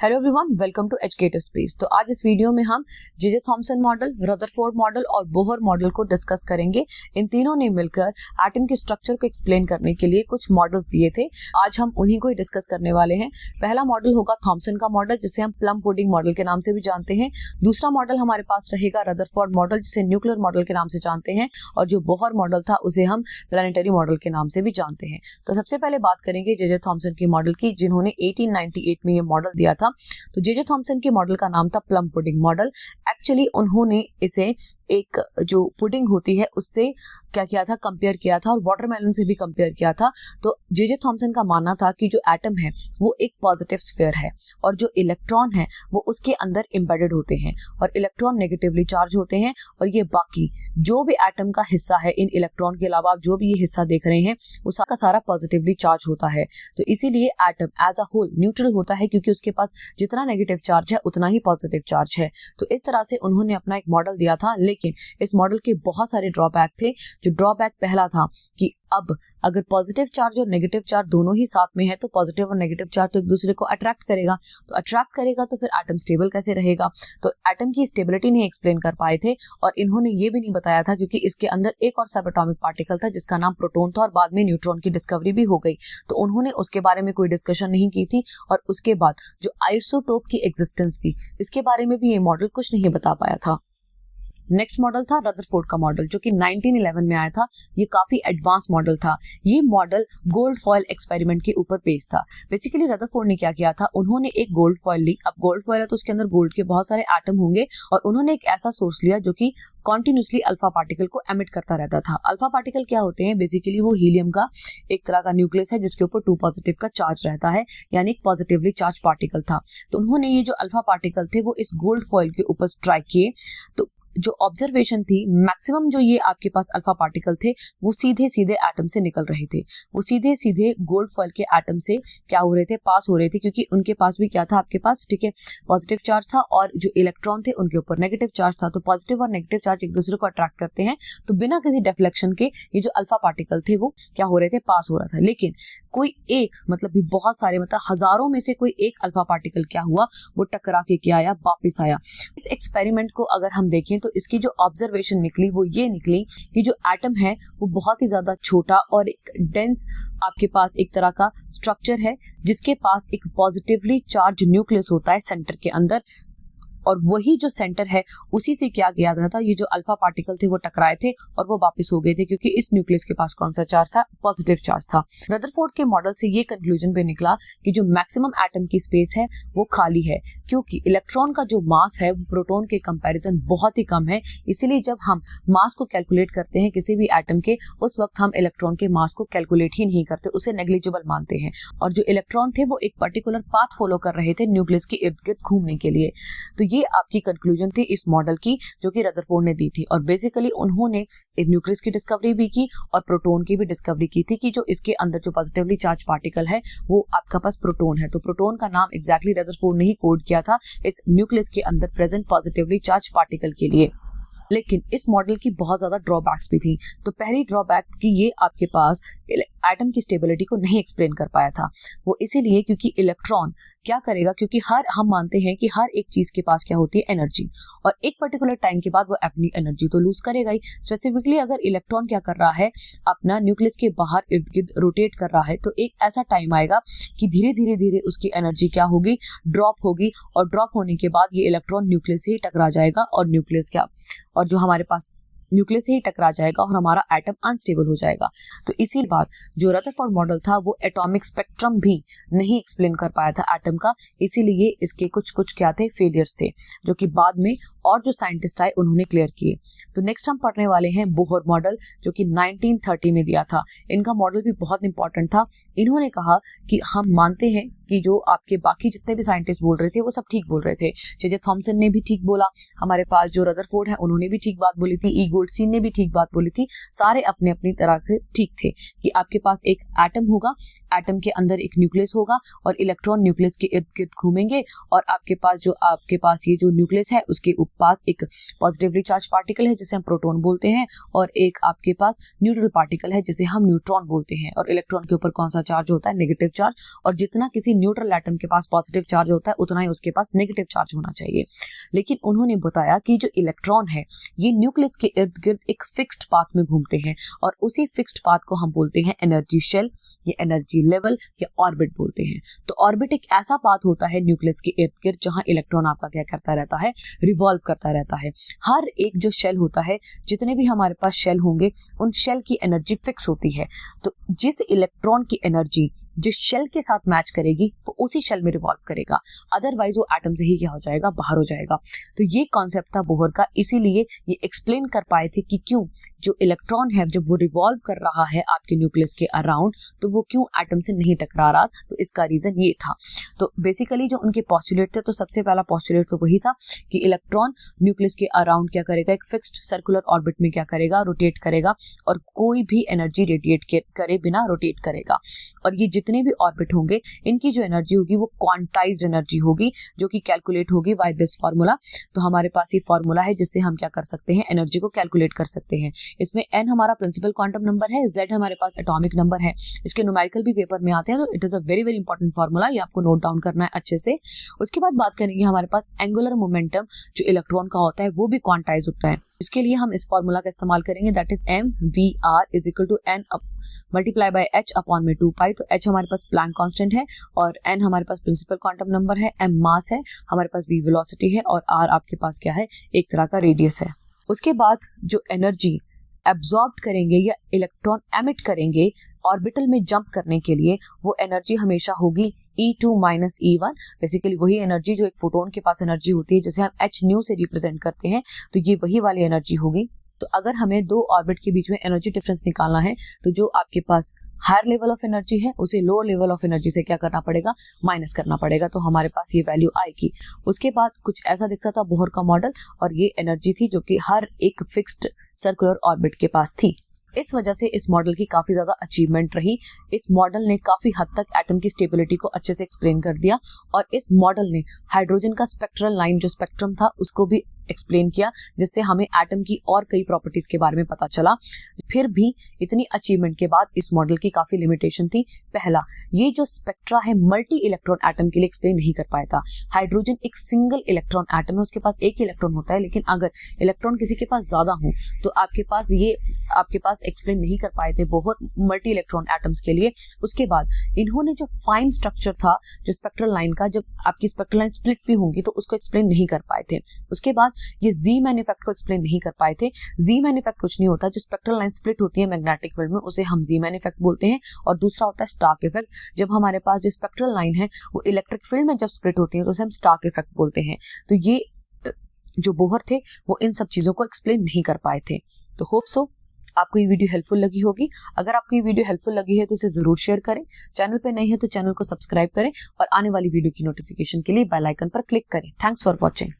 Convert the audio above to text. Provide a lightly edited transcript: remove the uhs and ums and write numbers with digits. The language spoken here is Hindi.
Hello everyone, welcome to Educative Space. तो आज इस वीडियो में हम J Thomson model, Rutherford model और बोहर मॉडल को डिस्कस करेंगे। इन तीनों ने मिलकर एटम के स्ट्रक्चर को एक्सप्लेन करने के लिए कुछ मॉडल्स दिए थे। आज हम उन्हीं को ही डिस्कस करने वाले हैं। पहला मॉडल होगा थॉमसन का मॉडल, जिसे हम प्लम पुडिंग मॉडल के नाम से भी जानते हैं। दूसरा मॉडल हमारे पास रहेगा रदरफोर्ड मॉडल, जिसे न्यूक्लियर मॉडल के नाम से जानते हैं। और जो बोहर मॉडल था उसे हम प्लानिटरी मॉडल के नाम से भी जानते हैं। तो सबसे पहले बात करेंगे जे थॉमसन की मॉडल की, जिन्होंने 1898 में ये मॉडल दिया था। तो जे थॉमसन के मॉडल का नाम था प्लम पुडिंग मॉडल। एक्चुअली उन्होंने इसे एक जो पुडिंग होती है उससे क्या किया था, कंपेयर किया था, और वाटरमेलन से भी कंपेयर किया था। तो जे थॉमसन का मानना था कि जो एटम है वो एक पॉजिटिव स्फीयर है और जो इलेक्ट्रॉन है वो उसके अंदर एम्बेडेड होते हैं और इलेक्ट्रॉन नेगेटिवली चार्ज होते हैं। और ये बाकी जो भी एटम का हिस्सा है, इन इलेक्ट्रॉन के अलावा आप जो भी ये हिस्सा देख रहे हैं, वो सारा सारा पॉजिटिवली चार्ज होता है। तो इसीलिए atom as a whole neutral होता है, क्योंकि उसके पास जितना नेगेटिव चार्ज है उतना ही पॉजिटिव चार्ज है। तो इस तरह से उन्होंने अपना एक मॉडल दिया था। लेकिन इस मॉडल के बहुत सारे ड्रॉबैक थे। जो ड्रॉबैक पहला था कि अब अगर पॉजिटिव चार्ज और नेगेटिव चार्ज दोनों ही साथ में है तो पॉजिटिव और नेगेटिव चार्ज तो एक दूसरे को अट्रैक्ट करेगा। तो अट्रैक्ट करेगा तो फिर एटम स्टेबल कैसे रहेगा? तो एटम की स्टेबिलिटी नहीं एक्सप्लेन कर पाए थे। और इन्होंने ये भी नहीं बताया था, क्योंकि इसके अंदर एक और सब एटॉमिक पार्टिकल था जिसका नाम प्रोटॉन था, और बाद में न्यूट्रॉन की डिस्कवरी भी हो गई। तो उन्होंने उसके बारे में कोई डिस्कशन नहीं की थी। और उसके बाद जो आइसोटोप की एग्जिस्टेंस थी, इसके बारे में भी ये मॉडल कुछ नहीं बता पाया था। नेक्स्ट मॉडल था रदरफोर्ड का मॉडल, जो कि 1911 में आया था। ये काफी एडवांस मॉडल था। ये मॉडल गोल्ड फॉयल एक्सपेरिमेंट के ऊपर बेस्ड था। बेसिकली रदरफोर्ड ने क्या किया था, उन्होंने एक गोल्ड फॉयल ली। अब गोल्ड फॉयल है तो उसके अंदर गोल्ड के बहुत सारे एटम होंगे, और उन्होंने एक ऐसा सोर्स लिया जो कि कॉन्टिन्यूसली अल्फा पार्टिकल को एमिट करता रहता था। अल्फा पार्टिकल क्या होते हैं? बेसिकली वो हीलियम का एक तरह का न्यूक्लियस है जिसके ऊपर 2 पॉजिटिव का चार्ज रहता है, यानी एक पॉजिटिवली चार्ज पार्टिकल था। तो उन्होंने ये जो अल्फा पार्टिकल थे वो इस गोल्ड फॉयल के ऊपर स्ट्राइक किए। तो जो ऑब्जर्वेशन थी, मैक्सिमम जो ये आपके पास अल्फा पार्टिकल थे वो सीधे सीधे एटम से निकल रहे थे। वो सीधे सीधे गोल्ड फॉयल के एटम से क्या हो रहे थे, पास हो रहे थे, क्योंकि उनके पास भी क्या था, आपके पास ठीक है पॉजिटिव चार्ज था, और जो इलेक्ट्रॉन थे उनके ऊपर नेगेटिव चार्ज था। तो पॉजिटिव और नेगेटिव चार्ज एक दूसरे को अट्रैक्ट करते हैं। तो बिना किसी डिफ्लेक्शन के ये जो अल्फा पार्टिकल थे वो क्या हो रहे थे, पास हो रहा था। लेकिन कोई एक, मतलब भी बहुत सारे, मतलब हजारों में से कोई एक अल्फा पार्टिकल क्या हुआ, वो टकरा के क्या आया, वापिस आया। इस एक्सपेरिमेंट को अगर हम देखें तो इसकी जो ऑब्जर्वेशन निकली वो ये निकली कि जो एटम है वो बहुत ही ज्यादा छोटा और एक डेंस आपके पास एक तरह का स्ट्रक्चर है, जिसके पास एक पॉजिटिवली चार्ज न्यूक्लियस होता है सेंटर के अंदर। और वही जो सेंटर है उसी से क्या किया गया था, ये जो अल्फा पार्टिकल थे वो टकराए थे और वो वापस हो गए थे, क्योंकि इस न्यूक्लियस के पास कौन सा चार्ज था, पॉजिटिव चार्ज था। रदरफोर्ड के मॉडल से ये कंक्लूजन पे निकला कि जो मैक्सिमम एटम की स्पेस है वो खाली है, क्योंकि इलेक्ट्रॉन का जो मास है वो प्रोटॉन के कंपैरिजन बहुत ही कम है। इसीलिए जब हम मास को कैलकुलेट करते हैं किसी भी एटम के, उस वक्त हम इलेक्ट्रॉन के मास को कैलकुलेट ही नहीं करते, उसे नेग्लिजिबल मानते हैं। और जो इलेक्ट्रॉन थे वो एक पर्टिकुलर पाथ फॉलो कर रहे थे न्यूक्लियस के इर्द गिर्द घूमने के लिए। तो ये आपकी कंक्लूजन थी इस मॉडल की, जो कि रदरफोर्ड ने दी थी। और बेसिकली उन्होंने एक न्यूक्लियस की डिस्कवरी भी की और प्रोटॉन की भी डिस्कवरी की थी, कि जो इसके अंदर जो पॉजिटिवली चार्ज पार्टिकल है वो आपका पास प्रोटॉन है। तो प्रोटॉन का नाम एग्जैक्टली रदरफोर्ड ने ही कोड किया था इस न्यूक्लियस के अंदर प्रेजेंट पॉजिटिवली चार्ज पार्टिकल के लिए। लेकिन इस मॉडल की बहुत ज्यादा ड्रॉबैक्स भी थी। तो पहली ड्रॉबैक कि ये आपके पास एटम की स्टेबिलिटी को नहीं एक्सप्लेन कर पाया था। वो इसीलिए क्योंकि इलेक्ट्रॉन क्या करेगा, क्योंकि हम मानते हैं कि हर एक चीज के पास क्या होती है, एनर्जी, और एक पर्टिकुलर टाइम के बाद वो अपनी एनर्जी तो लूज करेगा ही। स्पेसिफिकली अगर इलेक्ट्रॉन क्या कर रहा है, अपना न्यूक्लियस के बाहर इर्द गिर्द रोटेट कर रहा है, तो एक ऐसा टाइम आएगा कि धीरे धीरे धीरे उसकी एनर्जी क्या होगी, ड्रॉप होगी। और ड्रॉप होने के बाद ये इलेक्ट्रॉन न्यूक्लियस से ही टकरा जाएगा, और न्यूक्लियस क्या, और जो हमारे पास न्यूक्लियस से ही टकरा जाएगा और हमारा एटम अनस्टेबल हो जाएगा। तो इसी बात जो रदरफोर्ड मॉडल था वो एटॉमिक स्पेक्ट्रम भी नहीं एक्सप्लेन कर पाया था एटम का। इसीलिए इसके कुछ क्या थे, फेलियर्स थे, जो कि बाद में और जो साइंटिस्ट आए उन्होंने क्लियर किए। तो नेक्स्ट हम पढ़ने वाले हैं बोहर मॉडल, जो कि 1930 में दिया था। इनका मॉडल भी बहुत इंपॉर्टेंट था। इन्होंने कहा कि हम मानते हैं कि जो आपके बाकी जितने भी साइंटिस्ट बोल रहे थे वो सब ठीक बोल रहे थे। जे थॉमसन ने भी ठीक बोला, हमारे पास जो रदरफोर्ड है उन्होंने भी ठीक बात बोली थी, ई गोल्डस्टीन ने भी ठीक बात बोली थी। सारे अपने अपनी तरह के ठीक थे कि आपके पास एक एटम होगा, एटम के अंदर एक न्यूक्लियस होगा और इलेक्ट्रॉन न्यूक्लियस के इर्द गिर्द घूमेंगे, और आपके पास ये जो न्यूक्लियस है उसके ऊपर पास एक पॉजिटिवली चार्ज पार्टिकल है जिसे हम प्रोटॉन बोलते हैं, और एक आपके पास न्यूट्रल पार्टिकल है जिसे हम न्यूट्रॉन बोलते हैं। और इलेक्ट्रॉन के ऊपर कौन सा चार्ज होता है? Negative charge. और जितना किसी न्यूट्रल एटम के पास पॉजिटिव चार्ज होता है उतना ही उसके पास नेगेटिव चार्ज होना चाहिए। लेकिन उन्होंने बताया कि जो इलेक्ट्रॉन है ये न्यूक्लियस के इर्द गिर्द एक फिक्स्ड पाथ में घूमते हैं, और उसी फिक्स्ड पाथ को हम बोलते हैं एनर्जी शेल या एनर्जी लेवल या ऑर्बिट बोलते हैं। तो ऑर्बिट एक ऐसा पाथ होता है न्यूक्लियस के इर्द गिर्द जहां इलेक्ट्रॉन आपका क्या करता रहता है? रिवॉल्व करता रहता है। हर एक जो शेल होता है, जितने भी हमारे पास शेल होंगे उन शेल की एनर्जी फिक्स होती है। तो जिस इलेक्ट्रॉन की एनर्जी जिस शेल के साथ मैच करेगी वो उसी शेल में रिवॉल्व करेगा, अदरवाइज वो एटम से ही क्या हो जाएगा? बाहर हो जाएगा। तो ये कॉन्सेप्ट था बोहर का, इसीलिए ये एक्सप्लेन कर पाए थे कि क्यों जो इलेक्ट्रॉन है जब वो रिवॉल्व कर रहा है आपके न्यूक्लियस के अराउंड तो वो क्यों एटम से नहीं टकरा रहा। तो इसका रीजन ये था। तो बेसिकली जो उनके पोस्टुलेट थे, तो सबसे पहला पोस्टुलेट तो वही था कि इलेक्ट्रॉन न्यूक्लियस के अराउंड क्या करेगा? एक फिक्स्ड सर्कुलर ऑर्बिट में क्या करेगा? रोटेट करेगा, और कोई भी एनर्जी रेडिएट करे बिना रोटेट करेगा। और ये जितने भी ऑर्बिट होंगे इनकी जो एनर्जी होगी वो क्वांटाइज्ड एनर्जी होगी, जो कि कैलकुलेट होगी बाय दिस फार्मूला। तो हमारे पास ये फार्मूला है जिससे हम क्या कर सकते हैं? एनर्जी को कैलकुलेट कर सकते हैं। इसमें n हमारा प्रिंसिपल क्वांटम नंबर है, z हमारे पास एटॉमिक नंबर है। इसके न्यूमेरिकल भी पेपर में आते हैं, तो it is a very very important formula, ये आपको नोट डाउन करना है अच्छे से। उसके बाद बात करेंगे हमारे पास एंगुलर मोमेंटम जो इलेक्ट्रॉन का होता है वो भी क्वांटाइज होता है। इसके लिए हम इस फार्मूला का इस्तेमाल करेंगे, that is mvr is equal to n multiply by h upon में 2 पाई। तो h हमारे पास प्लैंक कांस्टेंट है, और n हमारे पास प्रिंसिपल क्वांटम नंबर है, m मास है, हमारे पास v वेलोसिटी है, और r आपके पास क्या है? एक तरह का रेडियस है। उसके बाद जो एनर्जी एब्जॉर्ब करेंगे या इलेक्ट्रॉन एमिट करेंगे ऑर्बिटल में जंप करने के लिए, वो एनर्जी हमेशा होगी E2 माइनस E1। बेसिकली वही एनर्जी जो एक फोटोन के पास एनर्जी होती है जिसे हम h न्यू से रिप्रेजेंट करते हैं, तो ये वही वाली एनर्जी होगी। तो अगर हमें दो ऑर्बिट के बीच में एनर्जी डिफरेंस निकालना है, तो जो आपके पास हायर लेवल ऑफ एनर्जी है उसे लोअर लेवल ऑफ एनर्जी से क्या करना पड़ेगा? माइनस करना पड़ेगा। तो हमारे पास ये वैल्यू आएगी। उसके बाद कुछ ऐसा दिखता था बोहर का मॉडल, और ये एनर्जी थी जो कि हर एक फिक्स्ड सर्कुलर ऑर्बिट के पास थी। इस वजह से इस मॉडल की काफी ज्यादा अचीवमेंट रही। इस मॉडल ने काफी हद तक एटम की स्टेबिलिटी को अच्छे से एक्सप्लेन कर दिया, और इस मॉडल ने हाइड्रोजन का स्पेक्ट्रल लाइन जो स्पेक्ट्रम था उसको भी एक्सप्लेन किया, जिससे हमें एटम की और कई प्रॉपर्टीज के बारे में पता चला। फिर भी इतनी अचीवमेंट के बाद इस मॉडल की काफी लिमिटेशन थी। पहला, ये जो स्पेक्ट्रा है मल्टी इलेक्ट्रॉन एटम के लिए एक्सप्लेन नहीं कर पाया था। हाइड्रोजन एक सिंगल इलेक्ट्रॉन एटम है, उसके पास एक इलेक्ट्रॉन होता है, लेकिन अगर इलेक्ट्रॉन किसी के पास ज्यादा हो तो आपके पास एक्सप्लेन नहीं कर पाए थे बोहर मल्टी इलेक्ट्रॉन एटम्स के लिए। उसके बाद इन्होंने जो फाइन स्ट्रक्चर था जो स्पेक्ट्रल लाइन का, जब आपकी स्पेक्ट्रल लाइन स्प्लिट भी होंगी तो उसको एक्सप्लेन नहीं कर पाए थे। उसके बाद ये जी मैन इफेक्ट को एक्सप्लेन नहीं कर पाए थे। जी मैन इफेक्ट कुछ नहीं होता, जो स्पेक्ट्रल लाइन स्प्लिट होती है मैग्नेटिक फील्ड में उसे हम जी मैन इफेक्ट बोलते हैं, और दूसरा होता है स्टार्क इफेक्ट। जब हमारे पास जो स्पेक्ट्रल लाइन है वो इलेक्ट्रिक फील्ड में जब स्प्लिट होती है तो उसे हम स्टार्क इफेक्ट बोलते हैं। तो ये जो बोहर थे वो इन सब चीजों को एक्सप्लेन नहीं कर पाए थे। तो होप सो आपको ये वीडियो हेल्पफुल लगी होगी। अगर आपको ये वीडियो हेल्पफुल लगी है तो इसे जरूर शेयर करें। चैनल पे नए हैं तो चैनल को सब्सक्राइब करें, और आने वाली वीडियो की नोटिफिकेशन के लिए बेल आइकन पर क्लिक करें। Thanks for watching.